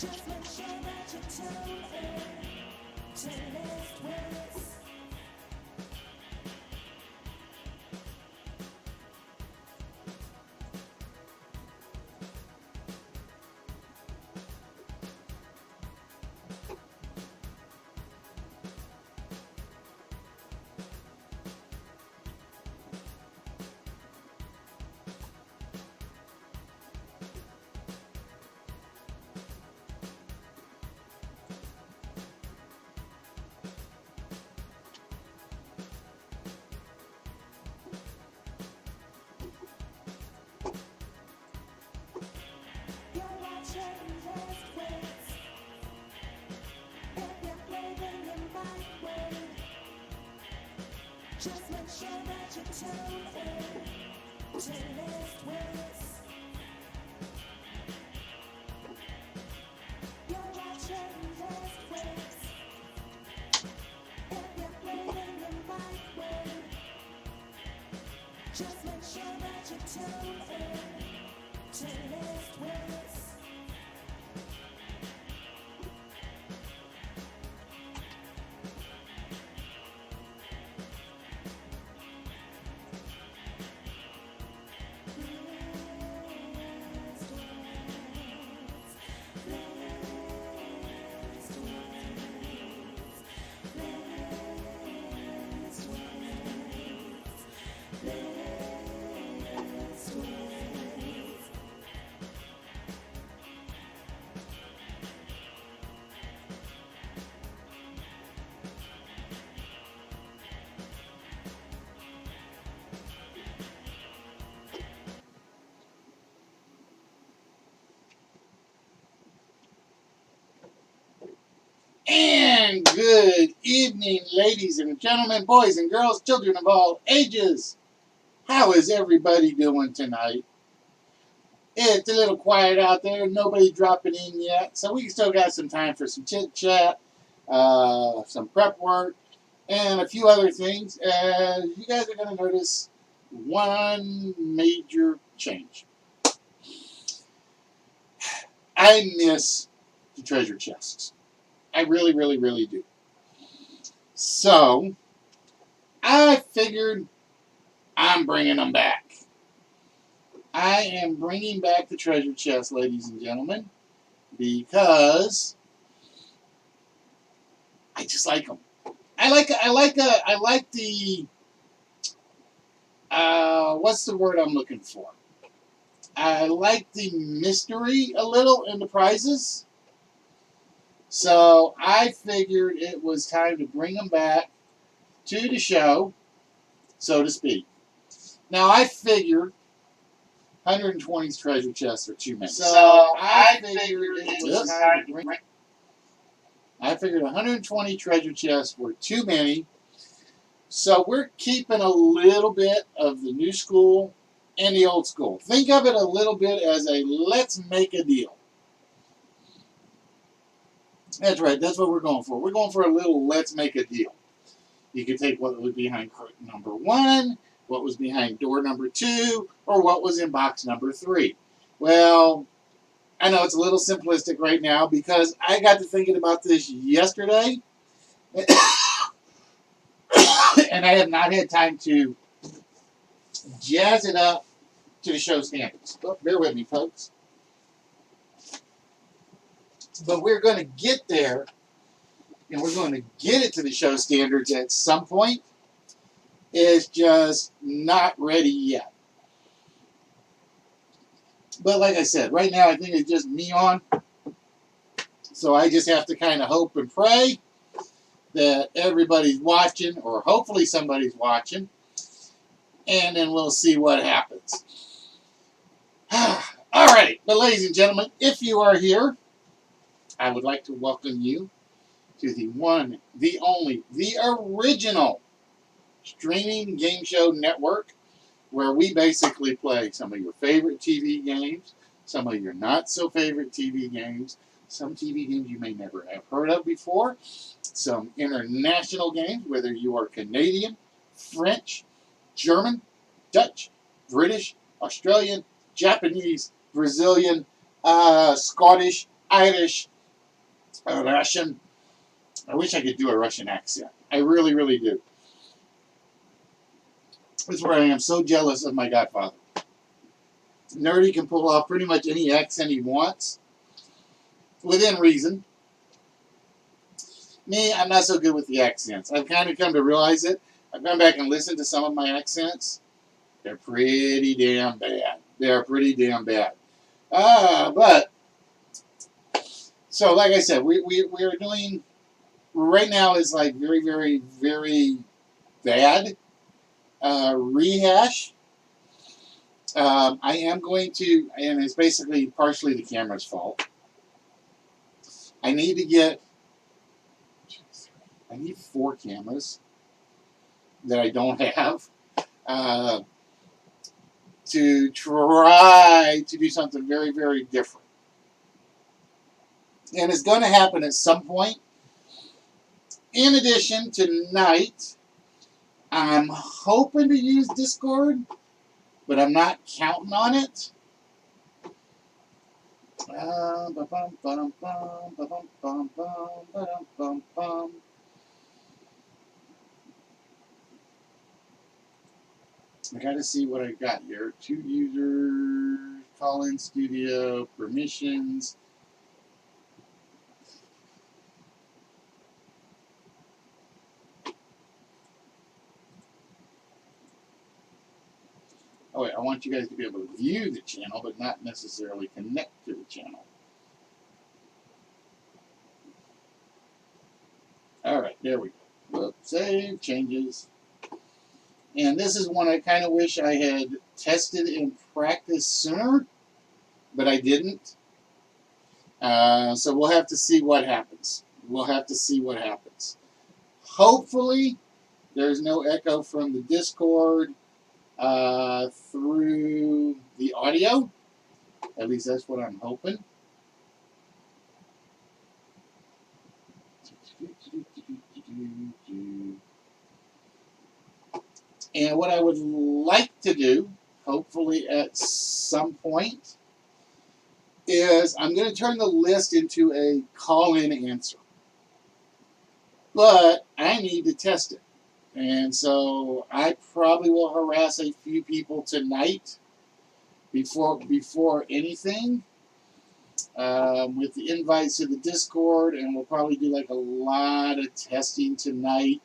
Just make sure that you tune in to List Wits. Just make sure that you tune in to List Wits. You're watching List Wits. If you're playing the right way, just make sure that you tune in to List Wits. And good evening, ladies and gentlemen, boys and girls, children of all ages. How is everybody doing tonight? It's a little quiet out there. Nobody dropping in yet. So we still got some time for some chit-chat, some prep work, and a few other things. You guys are going to notice one major change. I miss the treasure chests. I really, really, really do. So, I figured I'm bringing them back. I am bringing back the treasure chest, ladies and gentlemen, because I just like them. I like the, what's the word I'm looking for? I like the mystery a little in the prizes. So I figured it was time to bring them back to the show, so to speak. Now I figured 120 treasure chests are too many. So I figured it was time to bring. I figured 120 treasure chests were too many. So we're keeping a little bit of the new school and the old school. Think of it a little bit as a let's make a deal. That's right. That's what we're going for. We're going for a little let's make a deal. You can take what was behind curtain number 1, what was behind door number 2, or what was in box number 3. Well, I know it's a little simplistic right now because I got to thinking about this yesterday. And I have not had time to jazz it up to the show standards. But bear with me, folks. But we're going to get there, and we're going to get it to the show standards at some point. It's just not ready yet. But like I said, right now I think it's just me on. So I just have to kind of hope and pray that everybody's watching, or hopefully somebody's watching, and then we'll see what happens. All right, but ladies and gentlemen, if you are here, I would like to welcome you to the one, the only, the original streaming game show network where we basically play some of your favorite TV games, some of your not so favorite TV games, some TV games you may never have heard of before, some international games, whether you are Canadian, French, German, Dutch, British, Australian, Japanese, Brazilian, Scottish, Irish, Russian. I wish I could do a Russian accent. I really, really do. This is where I am so jealous of my godfather. Nerdy can pull off pretty much any accent he wants, within reason. Me, I'm not so good with the accents. I've kind of come to realize it. I've gone back and listened to some of my accents. They're pretty damn bad. They're pretty damn bad. But, so like I said, we are doing, right now is like very, very, very bad rehash. I am going to, and it's basically partially the camera's fault. I need 4 cameras that I don't have to try to do something very, very different. And it's going to happen at some point. In addition, tonight, I'm hoping to use Discord, but I'm not counting on it. I got to see what I got here. 2 users, call-in studio, permissions. Oh wait, I want you guys to be able to view the channel, but not necessarily connect to the channel. Alright, there we go. Look, save changes. And this is one I kind of wish I had tested and practiced sooner, but I didn't. So we'll have to see what happens. We'll have to see what happens. Hopefully, there's no echo from the Discord through the audio. At least that's what I'm hoping. And what I would like to do, hopefully at some point, is I'm going to turn the list into a call-in answer. But I need to test it. And so I probably will harass a few people tonight before anything with the invites to the Discord, and we'll probably do like a lot of testing tonight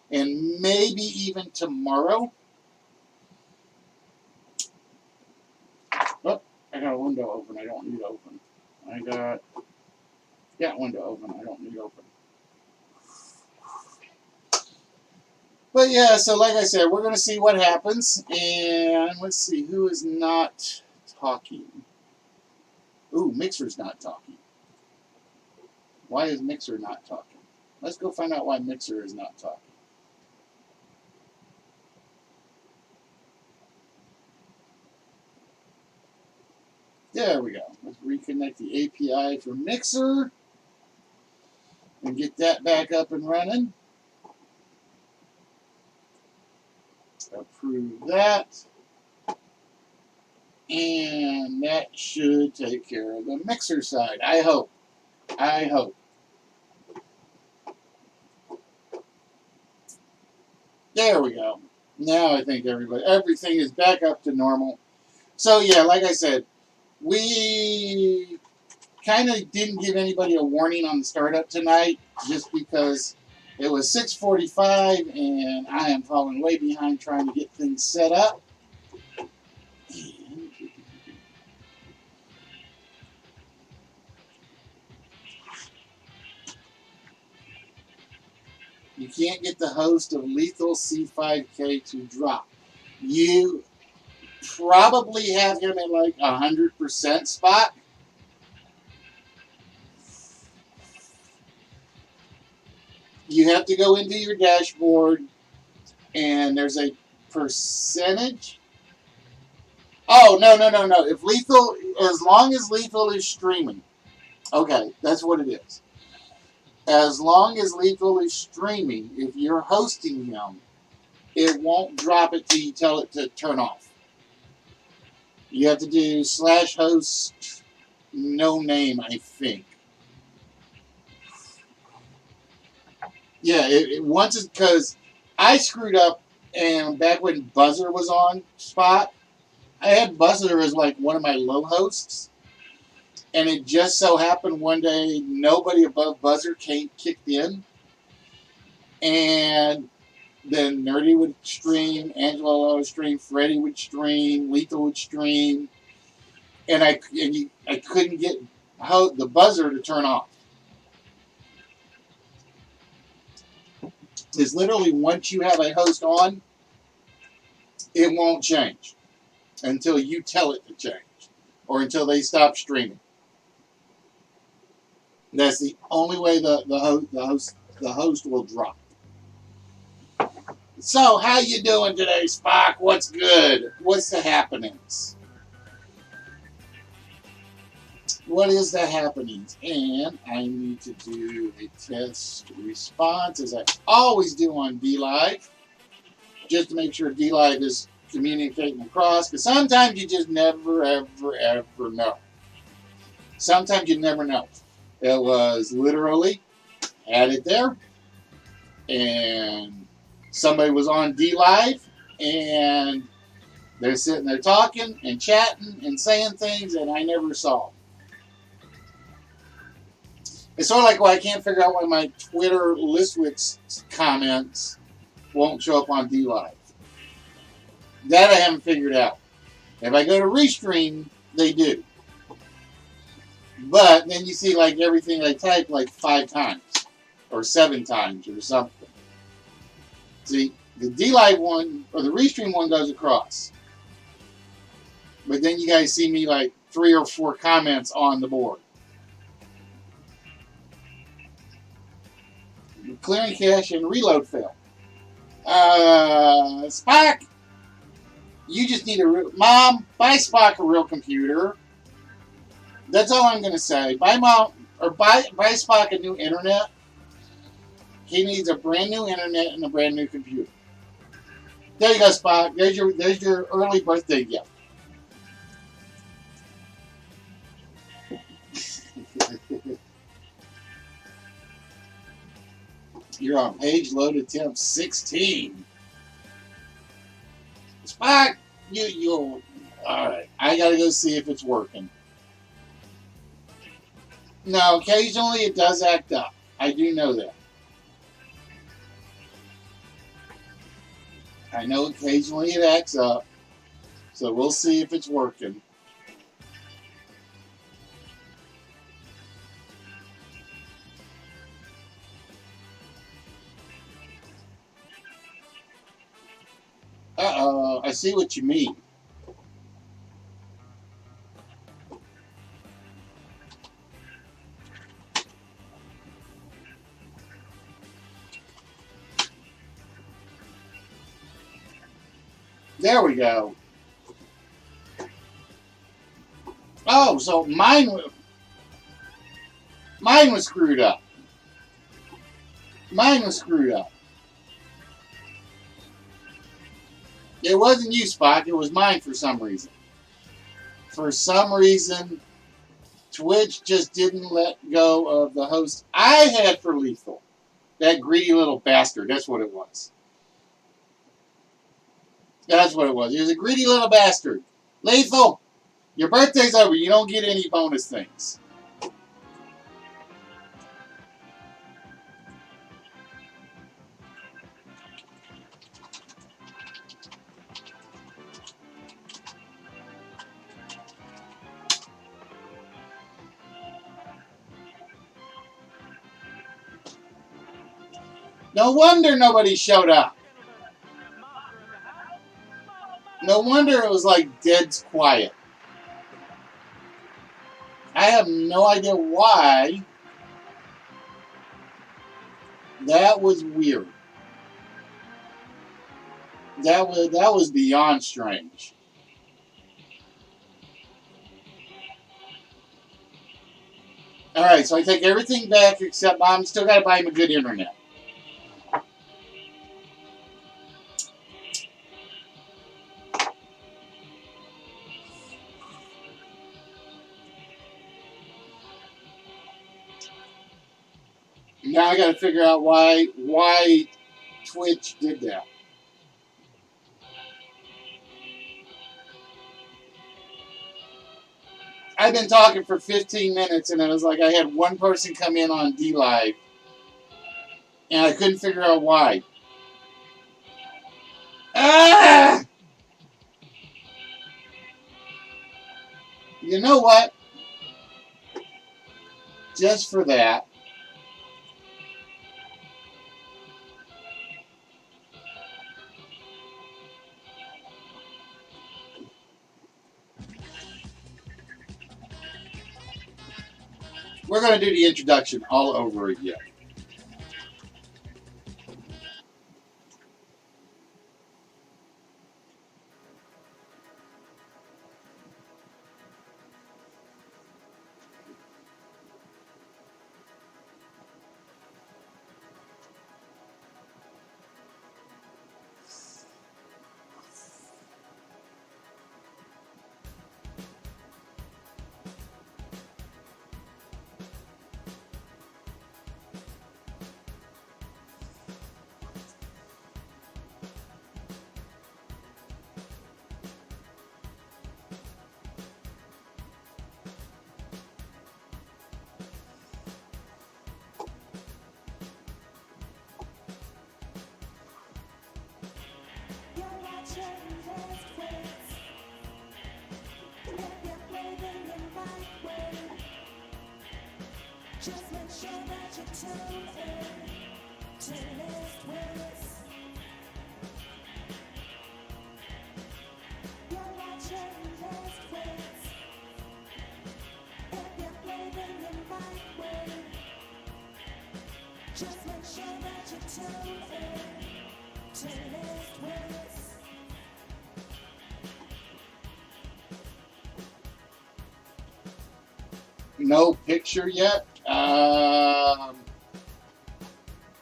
and maybe even tomorrow. Oh, I got a window open. I don't need to open. I got window open. I don't need to open. But yeah, so like I said, we're going to see what happens. And let's see, who is not talking? Ooh, Mixer's not talking. Why is Mixer not talking? Let's go find out why Mixer is not talking. There we go. Let's reconnect the API for Mixer and get that back up and running. Approve that. And that should take care of the Mixer side. I hope. I hope. There we go. Now I think everything is back up to normal. So yeah, like I said, we kind of didn't give anybody a warning on the startup tonight, just because it was 6:45 and I am falling way behind trying to get things set up. You can't get the host of Lethal C5K to drop. You probably have him at like 100% spot. You have to go into your dashboard, and there's a percentage. Oh, no, no, no, no. If Lethal, as long as Lethal is streaming, okay, that's what it is. As long as Lethal is streaming, if you're hosting him, it won't drop it till you tell it to turn off. You have to do /host no name, I think. Yeah, once it's because I screwed up, and back when Buzzer was on Spot, I had Buzzer as like one of my low hosts, and it just so happened one day nobody above Buzzer kicked in, and then Nerdy would stream, Angelo would stream, Freddie would stream, Lethal would stream, and I couldn't get the Buzzer to turn off. It's literally once you have a host on, it won't change until you tell it to change or until they stop streaming. That's the only way the host will drop. So, how you doing today, Spock? What's good? What's the happenings? What is the happenings? And I need to do a test response, as I always do on DLive, just to make sure DLive is communicating across, because sometimes you just never, ever, ever know. Sometimes you never know. It was literally, had it there, and somebody was on DLive, and they're sitting there talking and chatting and saying things, and I never saw. It's sort of like why I can't figure out why my Twitter Listwitz comments won't show up on DLive. That I haven't figured out. If I go to Restream, they do. But then you see like everything I type like 5 times or 7 times or something. See, the DLive one or the Restream one goes across. But then you guys see me like 3 or 4 comments on the board. Clearing cache and reload fail. Spock, you just need Mom, buy Spock a real computer. That's all I'm gonna say. Buy Spock a new internet. He needs a brand new internet and a brand new computer. There you go, Spock. There's your early birthday gift. You're on page load attempt 16. Spock, you'll. All right, I gotta go see if it's working. No, occasionally it does act up. I do know that. I know occasionally it acts up, so we'll see if it's working. Uh-oh, I see what you mean. There we go. Oh, so mine was screwed up. Mine was screwed up. It wasn't you, Spock. It was mine for some reason. For some reason, Twitch just didn't let go of the host I had for Lethal. That greedy little bastard. That's what it was. That's what it was. He was a greedy little bastard. Lethal, your birthday's over. You don't get any bonus things. No wonder nobody showed up. No wonder it was like dead quiet. I have no idea why. That was weird. That was beyond strange. Alright, so I take everything back except I'm still got to buy him a good internet. Now I got to figure out why Twitch did that. I've been talking for 15 minutes, and it was like I had one person come in on D Live, and I couldn't figure out why. Ah! You know what? Just for that, we're going to do the introduction all over again. You're watching Wits. If you're playing the right way, just make sure that you tune in to Wits. You're watching Wits. If you're playing the right way, just make sure that you tune in to Wits. No picture yet.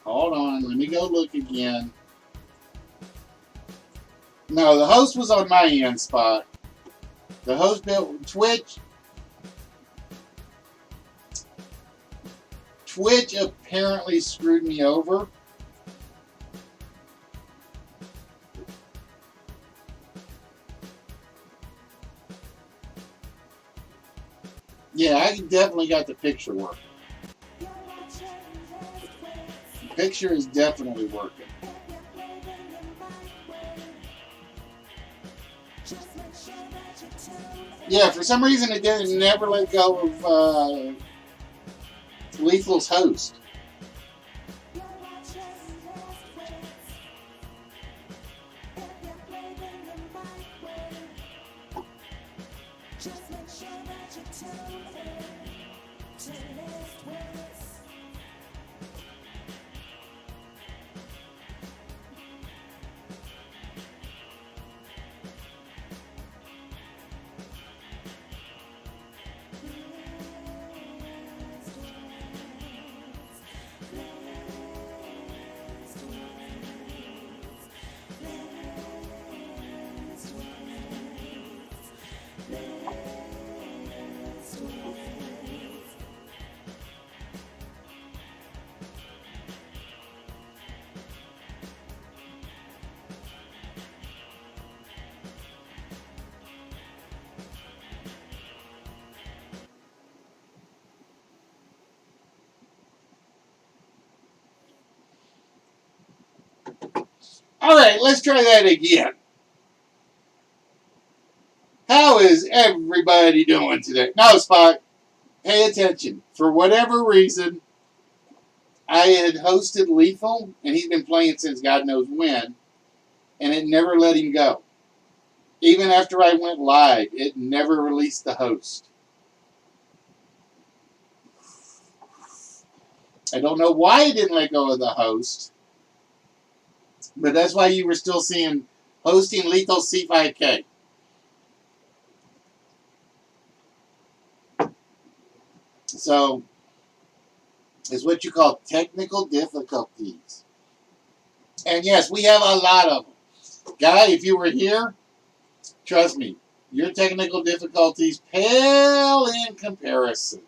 Hold on, let me go look again. No, the host was on my end spot. The host built Twitch. Twitch apparently screwed me over. Yeah, I definitely got the picture working. You're watching Wits. The picture is definitely working. If you're playing the right way, just make sure that you tune in. Yeah, for some reason it didn't never let go of Lethal's host. You're watching Wits. If you're playing the right way, just make sure that you tune in to Wits. Alright, let's try that again. How is everybody doing today? No, Spot, pay attention. For whatever reason, I had hosted Lethal, and he's been playing since God knows when, and it never let him go. Even after I went live, it never released the host. I don't know why it didn't let go of the host, but that's why you were still seeing hosting Lethal C5K. So, is what you call technical difficulties. And yes, we have a lot of them. Guy, if you were here, trust me, your technical difficulties pale in comparison.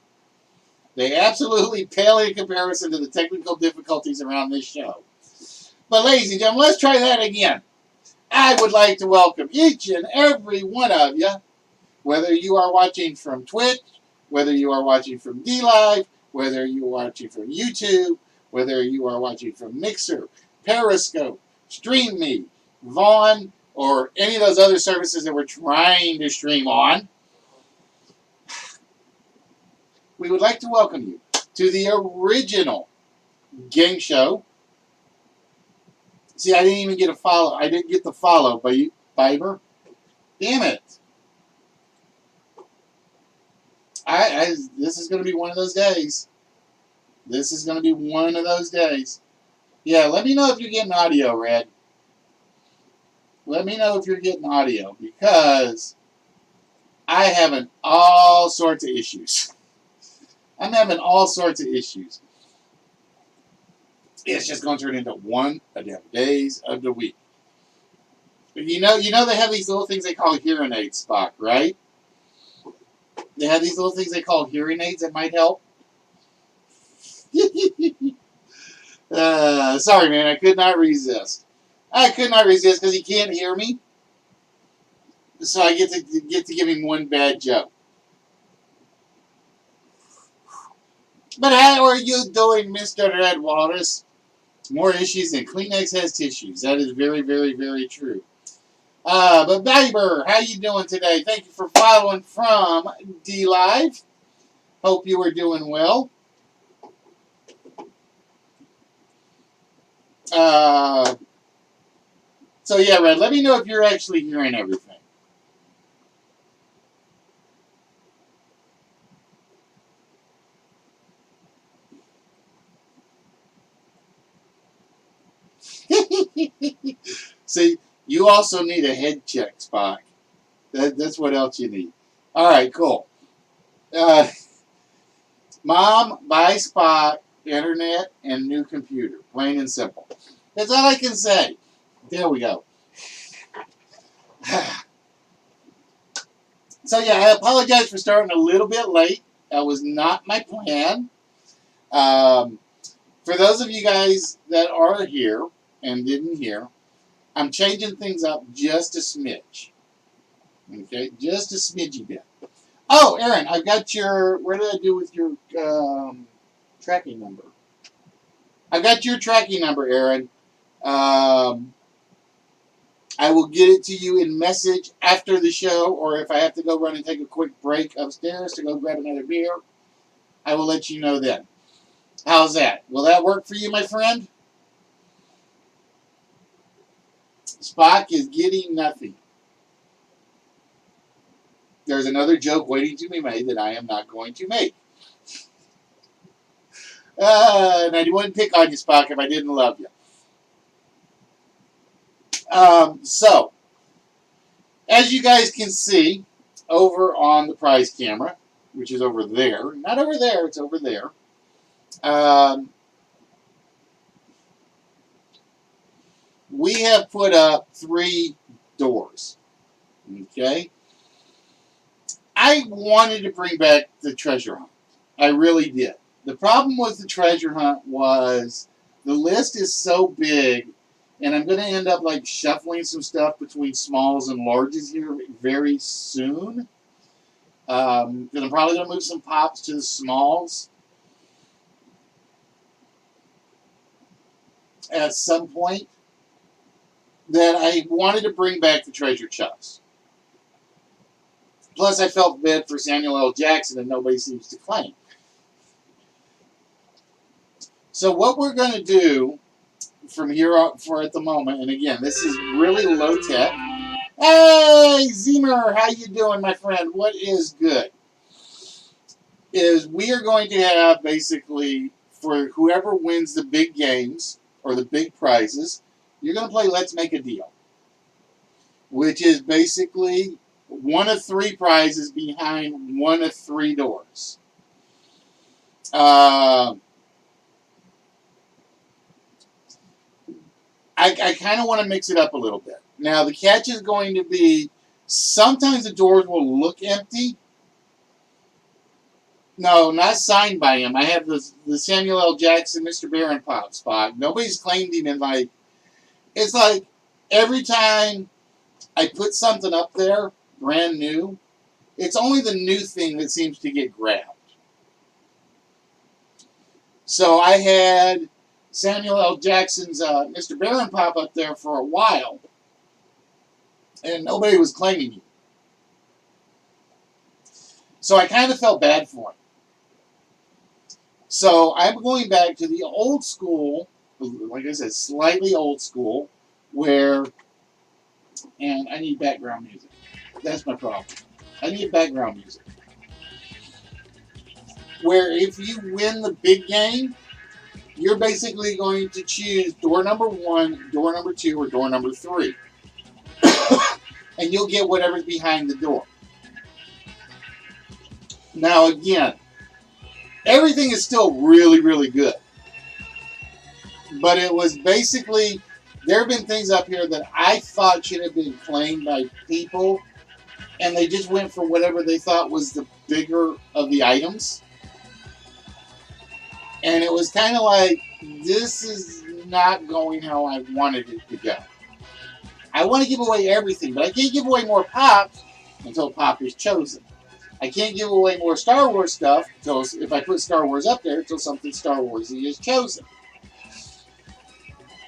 They absolutely pale in comparison to the technical difficulties around this show. But ladies and gentlemen, let's try that again. I would like to welcome each and every one of you, whether you are watching from Twitch, whether you are watching from DLive, whether you are watching from YouTube, whether you are watching from Mixer, Periscope, StreamMe, Vaughn, or any of those other services that we're trying to stream on. We would like to welcome you to the original game show. See, I didn't even get a follow. I didn't get the follow, Fiber. Damn it. This is going to be one of those days. This is going to be one of those days. Yeah, let me know if you're getting audio, Red. Let me know if you're getting audio, because I having all sorts of issues. I'm having all sorts of issues. It's just going to turn into one of them days of the week. You know they have these little things they call hearing aids, Spock, right? They have these little things they call hearing aids that might help. Sorry, man, I could not resist. I could not resist because he can't hear me. So I get to give him one bad joke. But how are you doing, Mr. Red Walrus? More issues than Kleenex has tissues. That is very, very, very true. But Biber, how you doing today? Thank you for following from DLive. Hope you are doing well. So yeah, Red, let me know if you're actually hearing everything. See, you also need a head check, Spock. That's what else you need. All right, cool. Mom, buy Spock internet and new computer. Plain and simple. That's all I can say. There we go. So yeah, I apologize for starting a little bit late. That was not my plan. For those of you guys that are here and didn't hear, I'm changing things up just a smidge. Okay, just a smidgy bit. Oh, Aaron, I've got your. Where did I do with your tracking number? I've got your tracking number, Aaron. I will get it to you in message after the show, or if I have to go run and take a quick break upstairs to go grab another beer, I will let you know then. How's that? Will that work for you, my friend? Spock is getting nothing. There's another joke waiting to be made that I am not going to make. And I wouldn't pick on you, Spock, if I didn't love you. So, as you guys can see, over on the prize camera, which is over there, not over there, it's over there, we have put up 3 doors. Okay? I wanted to bring back the treasure hunt. I really did. The problem with the treasure hunt was the list is so big, and I'm going to end up like shuffling some stuff between smalls and larges here very soon. I'm probably going to move some pops to the smalls at some point. That I wanted to bring back the treasure chest. Plus, I felt bad for Samuel L. Jackson, and nobody seems to claim. So what we're going to do from here on for at the moment, and again, this is really low tech. Hey, Zemer, how you doing, my friend? What is good? Is we are going to have basically for whoever wins the big games or the big prizes, you're going to play Let's Make a Deal, which is basically one of 3 prizes behind one of 3 doors. I kind of want to mix it up a little bit. Now, the catch is going to be sometimes the doors will look empty. No, not signed by him. I have the Samuel L. Jackson, Mr. Barron Pop spot. Nobody's claimed him in like, it's like every time I put something up there, brand new, it's only the new thing that seems to get grabbed. So I had Samuel L. Jackson's Mr. Barron Pop up there for a while, and nobody was claiming him. So I kind of felt bad for him. So I'm going back to the old school, like I said, slightly old school, where, and I need background music. That's my problem. I need background music. Where if you win the big game, you're basically going to choose door number 1, door number 2, or door number 3. And you'll get whatever's behind the door. Now again, everything is still really, really good. But it was basically, there have been things up here that I thought should have been claimed by people, and they just went for whatever they thought was the bigger of the items. And it was kind of like, this is not going how I wanted it to go. I want to give away everything, but I can't give away more Pop until Pop is chosen. I can't give away more Star Wars stuff until, if I put Star Wars up there, until something Star Warsy is chosen.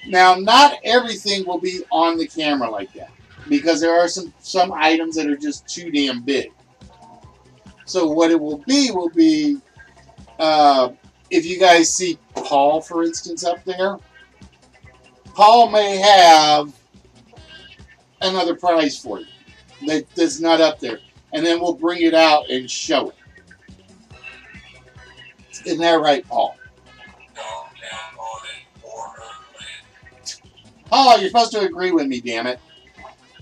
Now, not everything will be on the camera like that, because there are some items that are just too damn big. So what it will be, if you guys see Paul, for instance, up there, Paul may have another prize for you that's not up there. And then we'll bring it out and show it. Isn't that right, Paul? Paul, you're supposed to agree with me, damn it.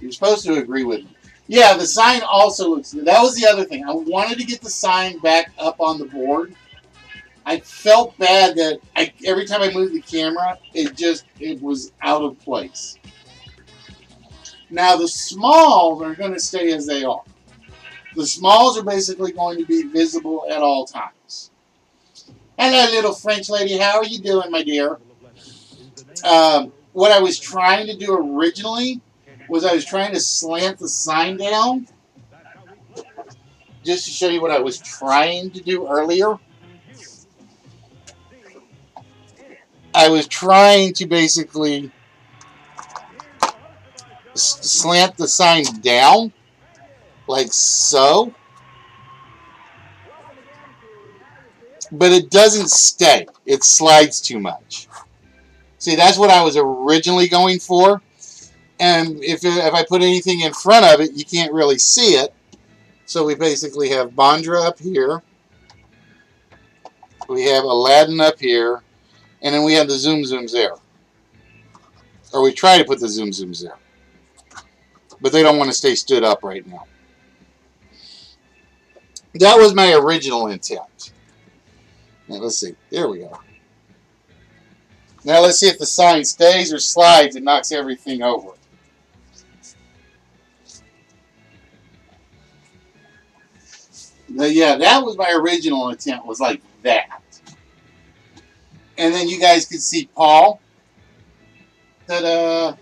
You're supposed to agree with me. Yeah, the sign also looks good. That was the other thing. I wanted to get the sign back up on the board. I felt bad that every time I moved the camera, it was out of place. Now, the smalls are going to stay as they are. The smalls are basically going to be visible at all times. Hello, little French lady. How are you doing, my dear? What I was trying to do originally was I was trying to slant the sign down. Just to show you what I was trying to do earlier. I was trying to basically slant the sign down. Like so. But it doesn't stay. It slides too much. See, that's what I was originally going for. And if I put anything in front of it, you can't really see it. So we basically have Bondra up here. We have Aladdin up here. And then we have the Zoom Zooms there. Or we try to put the Zoom Zooms there. But they don't want to stay stood up right now. That was my original intent. Now, let's see. There we go. Now, let's see if the sign stays or slides and knocks everything over. But yeah, that was my original intent, was like that. And then you guys could see Paul. Ta-da!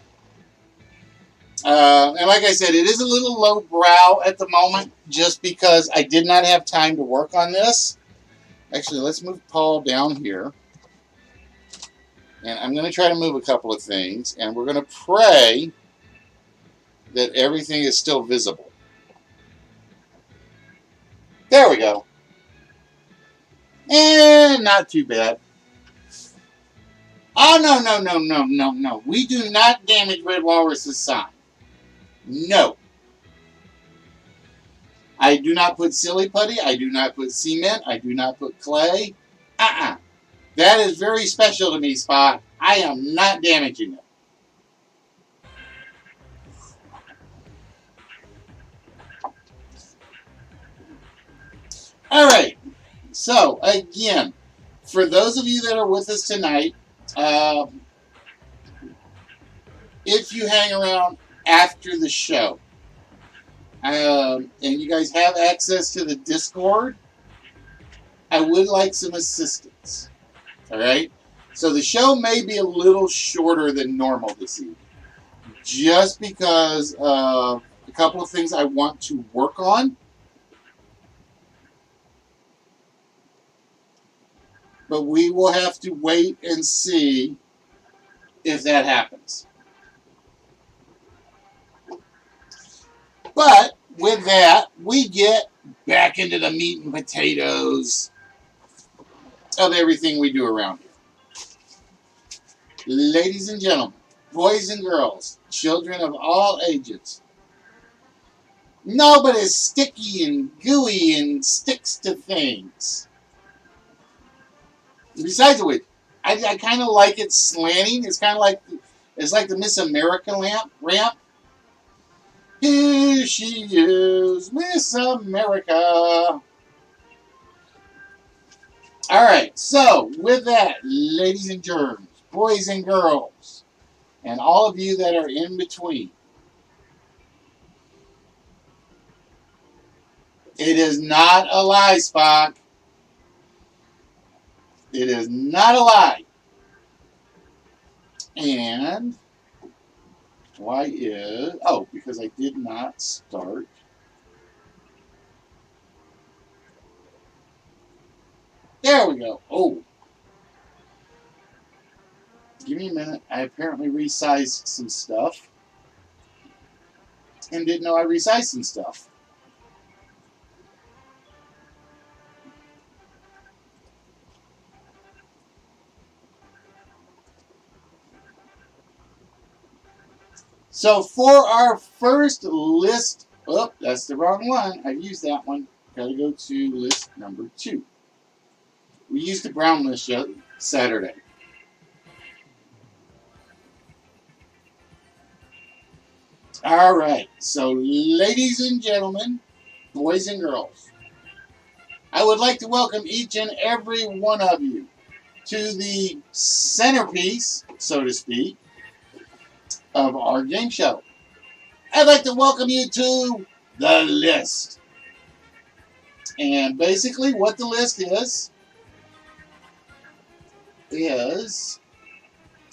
And like I said, it is a little low brow at the moment, just because I did not have time to work on this. Actually, let's move Paul down here. And I'm going to try to move a couple of things. And we're going to pray that everything is still visible. There we go. And not too bad. Oh, no. We do not damage Red Walrus's sign. No. I do not put silly putty. I do not put cement. I do not put clay. That is very special to me, Spot. I am not damaging it. Alright. So, again, for those of you that are with us tonight, if you hang around after the show. And you guys have access to the Discord, I would like some assistance. All right? So the show may be a little shorter than normal this evening, just because of a couple of things I want to work on. But we will have to wait and see if that happens. But with that, we get back into the meat and potatoes of everything we do around here. Ladies and gentlemen, boys and girls, children of all ages, nobody's sticky and gooey and sticks to things. Besides which, I kind of like it slanting. It's kind of like the Miss America ramp. Here she is, Miss America. All right, so with that, ladies and germs, boys and girls, and all of you that are in between, it is not a lie, Spock. It is not a lie. And why is... Oh, because I did not start. There we go. Oh. Give me a minute. I apparently resized some stuff. And didn't know I resized some stuff. So for our first list, oh, that's the wrong one. I used that one. Got to go to list number 2. We used the brown list Saturday. All right. So ladies and gentlemen, boys and girls, I would like to welcome each and every one of you to the centerpiece, so to speak, of our game show. I'd like to welcome you to the list. And basically what the list is, as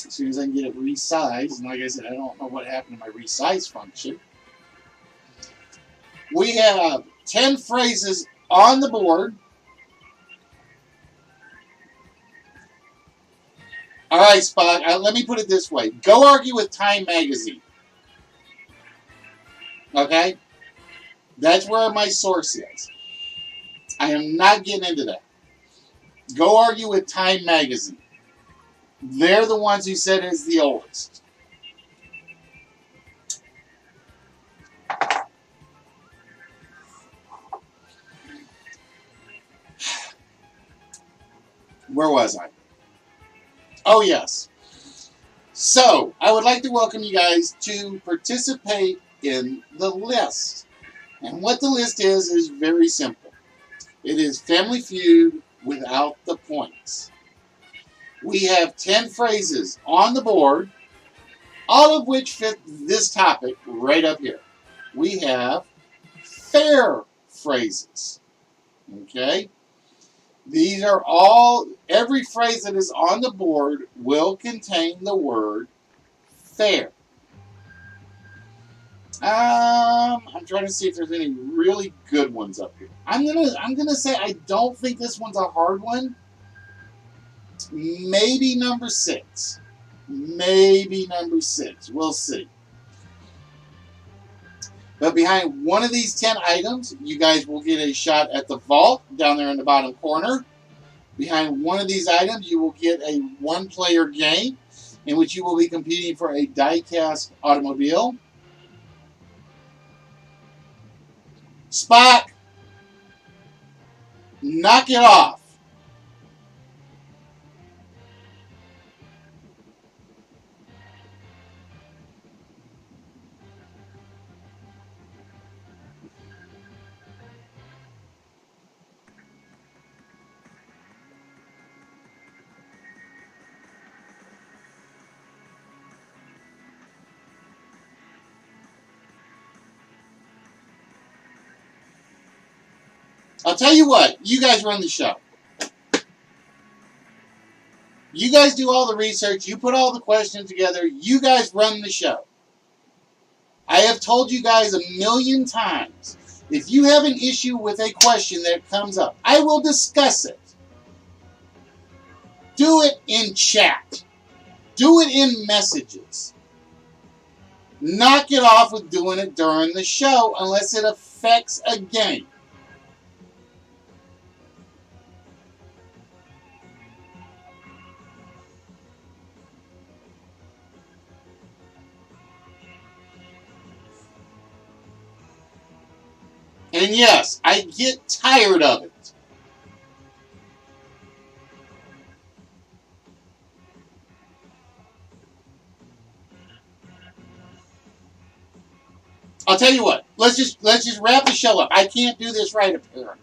soon as I can get it resized, and like I said, I don't know what happened to my resize function. We have 10 phrases on the board. All right, Spock, let me put it this way. Go argue with Time Magazine. Okay? That's where my source is. I am not getting into that. Go argue with Time Magazine. They're the ones who said it's the oldest. Where was I? Oh, yes. So, I would like to welcome you guys to participate in the list. And what the list is very simple. It is Family Feud without the points. We have 10 phrases on the board, all of which fit this topic right up here. We have fair phrases. Okay? These are all, every phrase that is on the board will contain the word fair. I'm trying to see if there's any really good ones up here. I'm gonna say I don't think this one's a hard one. Maybe number 6. Maybe number 6. We'll see. But behind one of these 10 items, you guys will get a shot at the vault down there in the bottom corner. Behind one of these items, you will get a one-player game in which you will be competing for a die-cast automobile. Spock, knock it off. I'll tell you what, you guys run the show. You guys do all the research. You put all the questions together. You guys run the show. I have told you guys 1,000,000 times, if you have an issue with a question that comes up, I will discuss it. Do it in chat. Do it in messages. Knock it off with doing it during the show unless it affects a game. And yes, I get tired of it. I'll tell you what. Let's just wrap the show up. I can't do this right apparently.